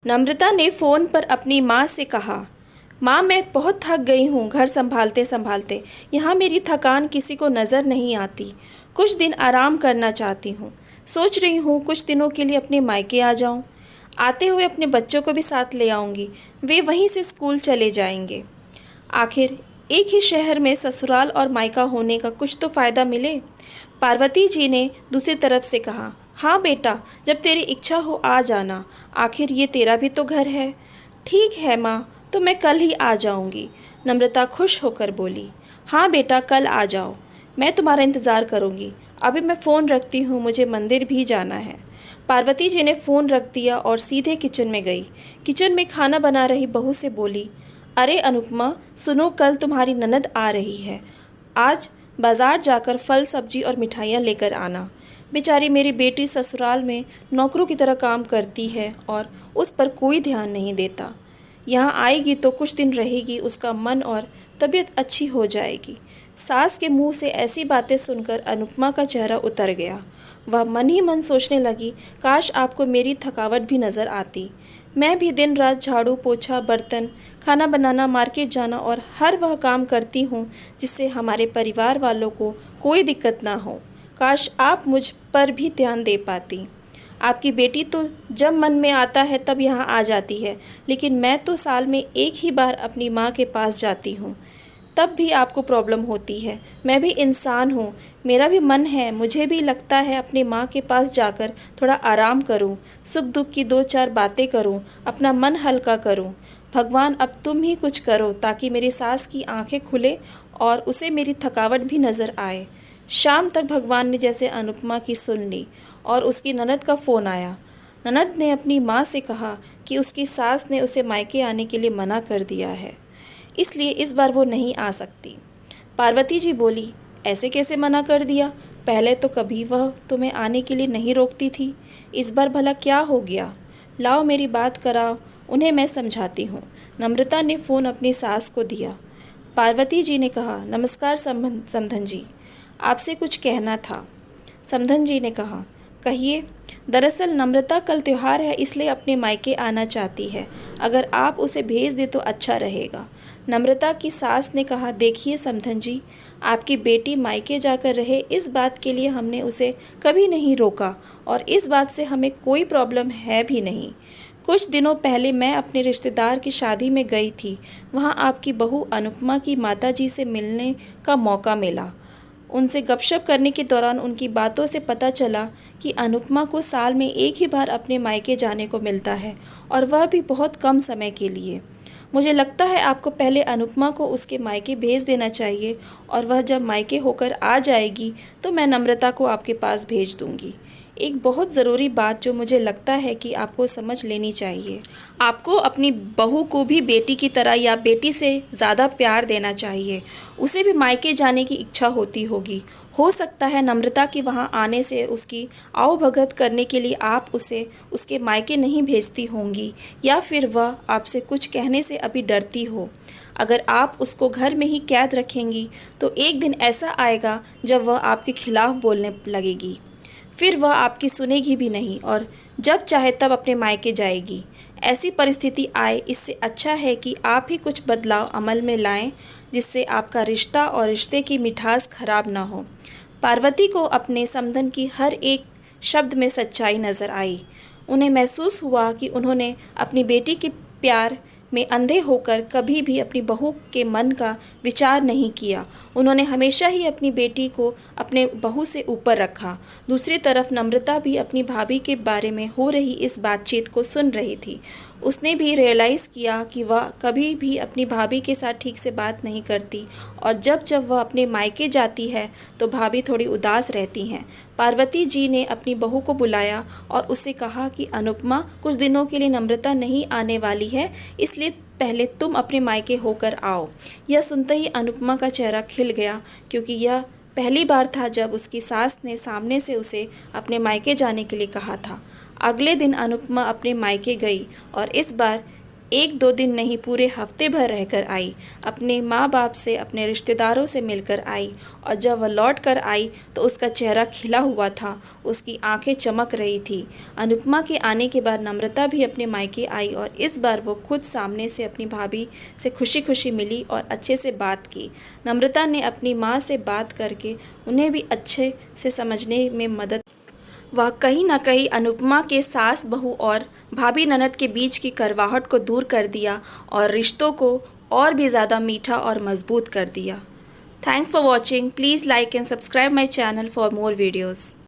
नम्रता ने फ़ोन पर अपनी माँ से कहा, माँ मैं बहुत थक गई हूँ घर संभालते संभालते। यहाँ मेरी थकान किसी को नज़र नहीं आती। कुछ दिन आराम करना चाहती हूँ। सोच रही हूँ कुछ दिनों के लिए अपने मायके आ जाऊँ। आते हुए अपने बच्चों को भी साथ ले आऊँगी। वे वहीं से स्कूल चले जाएंगे। आखिर एक ही शहर में ससुराल और मायका होने का कुछ तो फ़ायदा मिले। पार्वती जी ने दूसरी तरफ से कहा, हाँ बेटा, जब तेरी इच्छा हो आ जाना। आखिर ये तेरा भी तो घर है। ठीक है माँ, तो मैं कल ही आ जाऊँगी। नम्रता खुश होकर बोली, हाँ बेटा, कल आ जाओ। मैं तुम्हारा इंतज़ार करूँगी। अभी मैं फ़ोन रखती हूँ, मुझे मंदिर भी जाना है। पार्वती जी ने फ़ोन रख दिया और सीधे किचन में गई। किचन में खाना बना रही बहू से बोली, अरे अनुपमा, सुनो, कल तुम्हारी ननद आ रही है। आज बाज़ार जाकर फल सब्जी और मिठाइयाँ लेकर आना। बेचारी मेरी बेटी ससुराल में नौकरों की तरह काम करती है और उस पर कोई ध्यान नहीं देता। यहाँ आएगी तो कुछ दिन रहेगी, उसका मन और तबीयत अच्छी हो जाएगी। सास के मुंह से ऐसी बातें सुनकर अनुपमा का चेहरा उतर गया। वह मन ही मन सोचने लगी, काश आपको मेरी थकावट भी नज़र आती। मैं भी दिन रात झाड़ू पोछा, बर्तन, खाना बनाना, मार्केट जाना और हर वह काम करती हूँ जिससे हमारे परिवार वालों को कोई दिक्कत ना हो। काश आप मुझ पर भी ध्यान दे पाती। आपकी बेटी तो जब मन में आता है तब यहाँ आ जाती है, लेकिन मैं तो साल में एक ही बार अपनी माँ के पास जाती हूँ, तब भी आपको प्रॉब्लम होती है। मैं भी इंसान हूँ, मेरा भी मन है, मुझे भी लगता है अपनी माँ के पास जाकर थोड़ा आराम करूँ, सुख दुख की दो चार बातें करूँ, अपना मन हल्का करूँ। भगवान अब तुम ही कुछ करो ताकि मेरी सास की आंखें खुले और उसे मेरी थकावट भी नज़र आए। शाम तक भगवान ने जैसे अनुपमा की सुन ली और उसकी ननद का फ़ोन आया। ननद ने अपनी माँ से कहा कि उसकी सास ने उसे मायके आने के लिए मना कर दिया है, इसलिए इस बार वो नहीं आ सकती। पार्वती जी बोली, ऐसे कैसे मना कर दिया? पहले तो कभी वह तुम्हें आने के लिए नहीं रोकती थी, इस बार भला क्या हो गया? लाओ मेरी बात कराओ, उन्हें मैं समझाती हूँ। नम्रता ने फ़ोन अपनी सास को दिया। पार्वती जी ने कहा, नमस्कार समधन जी, आपसे कुछ कहना था। समधन जी ने कहा, कहिए। दरअसल नम्रता कल त्यौहार है, इसलिए अपने मायके आना चाहती है। अगर आप उसे भेज दे तो अच्छा रहेगा। नम्रता की सास ने कहा, देखिए समधन जी, आपकी बेटी मायके जाकर रहे, इस बात के लिए हमने उसे कभी नहीं रोका और इस बात से हमें कोई प्रॉब्लम है भी नहीं। कुछ दिनों पहले मैं अपने रिश्तेदार की शादी में गई थी। वहाँ आपकी बहू अनुपमा की माताजी से मिलने का मौका मिला। उनसे गपशप करने के दौरान उनकी बातों से पता चला कि अनुपमा को साल में एक ही बार अपने मायके जाने को मिलता है और वह भी बहुत कम समय के लिए। मुझे लगता है आपको पहले अनुपमा को उसके मायके भेज देना चाहिए और वह जब मायके होकर आ जाएगी तो मैं नम्रता को आपके पास भेज दूंगी। एक बहुत ज़रूरी बात जो मुझे लगता है कि आपको समझ लेनी चाहिए। आपको अपनी बहू को भी बेटी की तरह या बेटी से ज़्यादा प्यार देना चाहिए। उसे भी मायके जाने की इच्छा होती होगी। हो सकता है नम्रता के वहाँ आने से उसकी आवभगत करने के लिए आप उसे उसके मायके नहीं भेजती होंगी, या फिर वह आपसे कुछ कहने से अभी डरती हो। अगर आप उसको घर में ही कैद रखेंगी तो एक दिन ऐसा आएगा जब वह आपके खिलाफ़ बोलने लगेगी। फिर वह आपकी सुनेगी भी नहीं और जब चाहे तब अपने मायके जाएगी। ऐसी परिस्थिति आए, इससे अच्छा है कि आप ही कुछ बदलाव अमल में लाएं जिससे आपका रिश्ता और रिश्ते की मिठास खराब ना हो। पार्वती को अपने समधन की हर एक शब्द में सच्चाई नज़र आई। उन्हें महसूस हुआ कि उन्होंने अपनी बेटी के प्यार में अंधे होकर कभी भी अपनी बहू के मन का विचार नहीं किया। उन्होंने हमेशा ही अपनी बेटी को अपने बहू से ऊपर रखा। दूसरी तरफ नम्रता भी अपनी भाभी के बारे में हो रही इस बातचीत को सुन रही थी। उसने भी रियलाइज़ किया कि वह कभी भी अपनी भाभी के साथ ठीक से बात नहीं करती और जब जब वह अपने मायके जाती है तो भाभी थोड़ी उदास रहती हैं। पार्वती जी ने अपनी बहू को बुलाया और उससे कहा कि अनुपमा, कुछ दिनों के लिए नम्रता नहीं आने वाली है, इसलिए पहले तुम अपने मायके होकर आओ। यह सुनते ही अनुपमा का चेहरा खिल गया, क्योंकि यह पहली बार था जब उसकी सास ने सामने से उसे अपने मायके जाने के लिए कहा था। अगले दिन अनुपमा अपने मायके गई और इस बार 1-2 दिन नहीं, पूरे हफ्ते भर रहकर आई। अपने माँ बाप से, अपने रिश्तेदारों से मिलकर आई, और जब वह लौट कर आई तो उसका चेहरा खिला हुआ था, उसकी आंखें चमक रही थी। अनुपमा के आने के बाद नम्रता भी अपने मायके आई, और इस बार वो खुद सामने से अपनी भाभी से खुशी खुशी मिली और अच्छे से बात की। नम्रता ने अपनी माँ से बात करके उन्हें भी अच्छे से समझने में मदद। वह कहीं न कहीं अनुपमा के सास बहू और भाभी ननद के बीच की कड़वाहट को दूर कर दिया और रिश्तों को और भी ज़्यादा मीठा और मजबूत कर दिया। Thanks for watching. Please like and subscribe my channel for more videos.